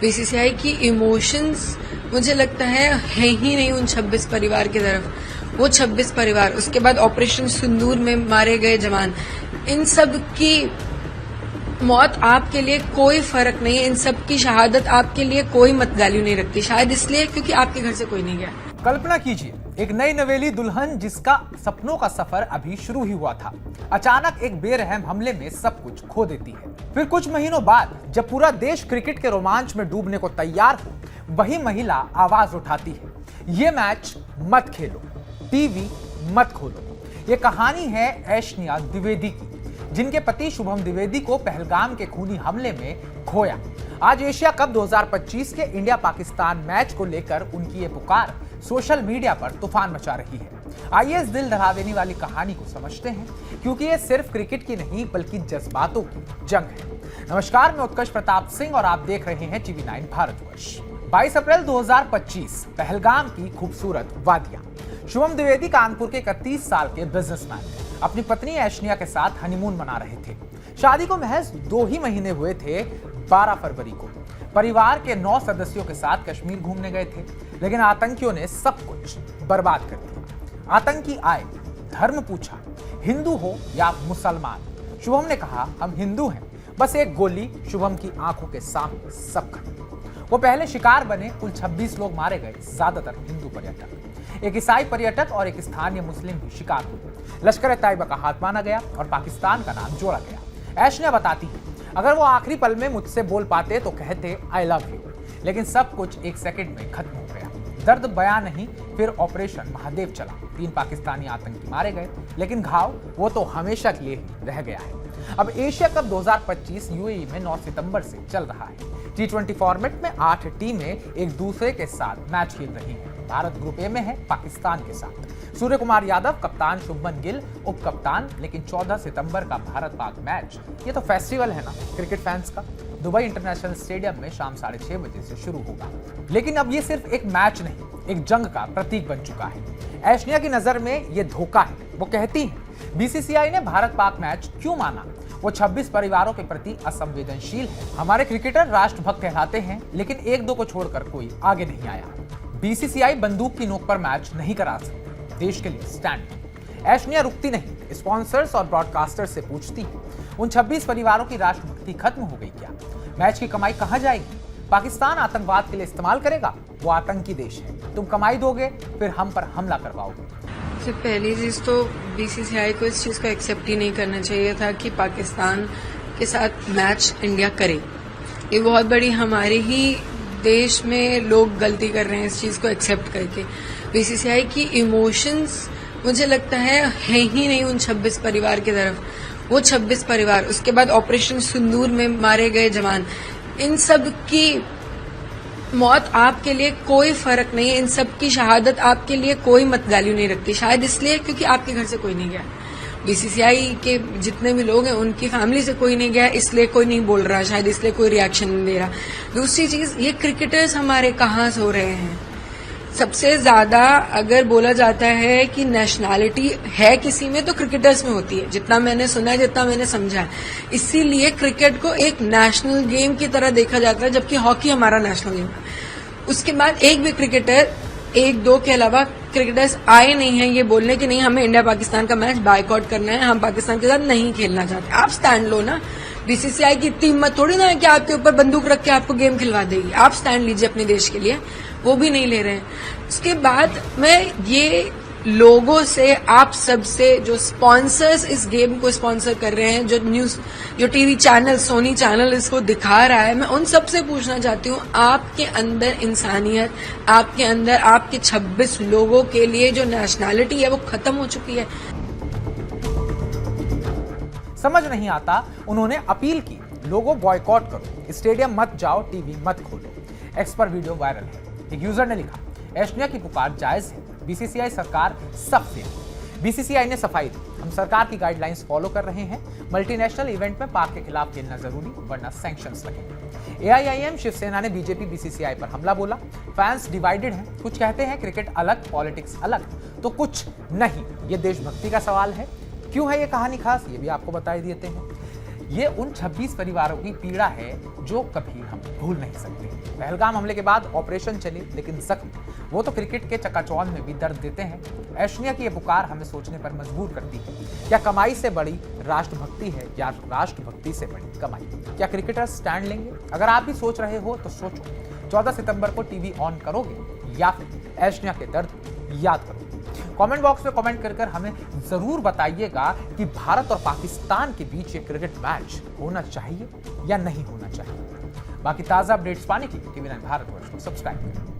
BCCI की emotions मुझे लगता है ही नहीं उन 26 परिवार की तरफ। वो 26 परिवार, उसके बाद ऑपरेशन सिंदूर में मारे गए जवान, इन सब की मौत आपके लिए कोई फर्क नहीं है, इन सब की शहादत आपके लिए कोई मत वैल्यू नहीं रखती। शायद इसलिए क्योंकि आपके घर से कोई नहीं गया। कल्पना कीजिए, एक नई नवेली दुल्हन जिसका सपनों का सफर अभी शुरू ही हुआ था, अचानक एक बेरहम हमले में सब कुछ खो देती है। फिर कुछ महीनों बाद जब पूरा देश क्रिकेट के रोमांच में डूबने को तैयार हो, वही महिला आवाज उठाती है, ये मैच मत खेलो, टीवी मत खोलो। ये कहानी है ऐश्वर्या द्विवेदी की, जिनके पति शुभम द्विवेदी को पहलगाम के खूनी हमले में खोया। आज एशिया कप 2025 के इंडिया पाकिस्तान मैच को लेकर उनकी ये पुकार सोशल मीडिया पर तूफान मचा रही है। आइए इस दिल दहला देने वाली कहानी को समझते हैं, क्योंकि ये सिर्फ क्रिकेट की नहीं बल्कि जज्बातों की जंग है। नमस्कार, मैं उत्कर्ष प्रताप सिंह और आप देख रहे हैं टीवी 9 भारतवर्ष। 22 अप्रैल 2025 पहलगाम की खूबसूरत वादियां। शुभम द्विवेदी कानपुर के 31 साल के बिजनेसमैन अपनी पत्नी ऐश्वर्या के साथ हनीमून मना रहे थे। शादी को महज 2 ही महीने हुए थे। 12 फरवरी को परिवार के 9 सदस्यों के साथ कश्मीर घूमने गए थे, लेकिन आतंकियों ने सब कुछ बर्बाद कर दिया। आतंकी आए, धर्म पूछा, हिंदू हो या मुसलमान। शुभम ने कहा, हम हिंदू हैं। बस एक गोली, शुभम की आंखों के सामने सब खत्म। वो पहले शिकार बने। कुल 26 लोग मारे गए, ज्यादातर हिंदू पर्यटक, एक ईसाई पर्यटक और एक स्थानीय मुस्लिम भी शिकार हुए। लश्कर-ए-तैयबा का हाथ माना गया और पाकिस्तान का नाम जोड़ा गया। ऐश्वर्या बताती है, अगर वो आखिरी पल में मुझसे बोल पाते तो कहते आई लव यू, लेकिन सब कुछ एक सेकंड में खत्म हो गया। दर्द बयां नहीं। फिर ऑपरेशन महादेव चला। 3 पाकिस्तानी आतंकी मारे गए, लेकिन घाव वो तो हमेशा के लिए रह गया है। अब एशिया कप 2025 यूएई में 9 सितंबर से चल रहा है। T20 फॉर्मेट में 8 टीमें एक दूसरे के साथ मैच खेल रही हैं। भारत ग्रुप ए में है पाकिस्तान के साथ। सूर्य कुमार यादव कप्तान, शुभमन गिल उप कप्तान। लेकिन 14 सितंबर का भारत पाक मैच, ये तो फेस्टिवल है ना क्रिकेट फैंस का। दुबई इंटरनेशनल स्टेडियम में शाम 6:30 बजे से शुरू होगा। लेकिन अब ये सिर्फ एक मैच नहीं, एक जंग का प्रतीक बन चुका है। ऐश्वर्या की नजर में ये धोखा है। वो कहती है, बीसीसीआई ने भारत पाक मैच क्यों माना? वो 26 परिवारों के प्रति असंवेदनशील है। हमारे क्रिकेटर राष्ट्रभक्त कहलाते हैं, लेकिन 1-2 को छोड़कर कोई आगे नहीं आया। बीसीसीआई बंदूक की नोक पर मैच नहीं करा सकती, देश के लिए स्टैंड। ऐश्वर्या रुकती नहीं, स्पॉन्सर्स और ब्रॉडकास्टर्स से पूछती है, उन 26 परिवारों की राष्ट्रभक्ति खत्म हो गई क्या? मैच की कमाई कहां जाएगी? पाकिस्तान आतंकवाद के लिए इस्तेमाल करेगा? वो आतंकी देश है। तुम कमाई दोगे, फिर हम पर हमला करवाओगे। सबसे पहली चीज तो बीसीसीआई को इस चीज को एक्सेप्ट ही नहीं करना चाहिए था कि पाकिस्तान के साथ मैच इंडिया करे। ये बहुत बड़ी हमारे ही देश में लोग गलती कर रहे हैं इस चीज को एक्सेप्ट करके। बीसीसीआई की इमोशंस मुझे लगता है ही नहीं उन 26 परिवार की तरफ। वो 26 परिवार, उसके बाद ऑपरेशन सिंदूर में मारे गए जवान, इन सब की मौत आपके लिए कोई फर्क नहीं है, इन सब की शहादत आपके लिए कोई मत वैल्यू नहीं रखती। शायद इसलिए क्योंकि आपके घर से कोई नहीं गया। बीसीसीआई के जितने भी लोग हैं उनकी फैमिली से कोई नहीं गया, इसलिए कोई नहीं बोल रहा, शायद इसलिए कोई रिएक्शन नहीं दे रहा। दूसरी चीज, ये क्रिकेटर्स हमारे कहाँ सो रहे हैं? सबसे ज्यादा अगर बोला जाता है कि नेशनैलिटी है किसी में तो क्रिकेटर्स में होती है, जितना मैंने सुना है, जितना मैंने समझा है। इसीलिए क्रिकेट को एक नेशनल गेम की तरह देखा जाता है, जबकि हॉकी हमारा नेशनल गेम है। उसके बाद एक भी क्रिकेटर, 1-2 के अलावा क्रिकेटर्स आए नहीं हैं ये बोलने कि नहीं हमें इंडिया पाकिस्तान का मैच बायकॉट करना है, हम पाकिस्तान के साथ नहीं खेलना चाहते। आप स्टैंड लो ना। बीसीसीआई की इतनी हिम्मत थोड़ी ना है कि आपके ऊपर बंदूक रख के आपको गेम खिलवा देगी। आप स्टैंड लीजिए अपने देश के लिए, वो भी नहीं ले रहे हैं। उसके बाद मैं ये लोगों से, आप सबसे, जो स्पॉन्सर्स इस गेम को स्पॉन्सर कर रहे हैं, जो टीवी चैनल, सोनी चैनल इसको दिखा रहा है, मैं उन सबसे पूछना चाहती हूँ, आपके अंदर इंसानियत, आपके अंदर आपके 26 लोगों के लिए जो नेशनैलिटी है वो खत्म हो चुकी है। समझ नहीं आता, उन्होंने अपील की, लोगों बॉयकॉट करो, स्टेडियम मत जाओ, टीवी मत खोलो। एक्स पर वीडियो वायरल है। एक यूजर ने लिखा, ऐश्वर्या की पुकार जायज है, बीसीसीआई सरकार सब फेल। बीसीसीआई ने सफाई दी, हम सरकार की गाइडलाइंस फॉलो कर रहे हैं। मल्टीनेशनल इवेंट में पाक के खिलाफ खेलना जरूरी, वरना सैंक्शंस लगेंगे। एआईआईएम शिवसेना ने बीजेपी बीसीसीआई पर हमला बोला। फैंस डिवाइडेड हैं, कुछ कहते हैं क्रिकेट अलग, पॉलिटिक्स अलग, तो कुछ नहीं। ये देशभक्ति का सवाल है। क्यों है ये कहानी खास, ये भी आपको बता ही देते हैं। ये उन 26 परिवारों की पीड़ा है जो कभी हम भूल नहीं सकते। पहलगाम हमले के बाद ऑपरेशन चले, लेकिन जख्म वो तो क्रिकेट के चकाचौंध में भी दर्द देते हैं। ऐशनिया की ये पुकार हमें सोचने पर मजबूर करती है, क्या कमाई से बड़ी राष्ट्रभक्ति है या राष्ट्रभक्ति से बड़ी कमाई? क्या क्रिकेटर्स स्टैंड लेंगे? अगर आप भी सोच रहे हो तो सोचो, 14 सितंबर को टीवी ऑन करोगे या फिर ऐशनिया के दर्द याद करोगे? कमेंट बॉक्स में कमेंट कर हमें जरूर बताइएगा कि भारत और पाकिस्तान के बीच ये क्रिकेट मैच होना चाहिए या नहीं होना चाहिए। बाकी ताजा अपडेट्स पाने के लिए टीवी 9 भारतवर्ष को सब्सक्राइब करें।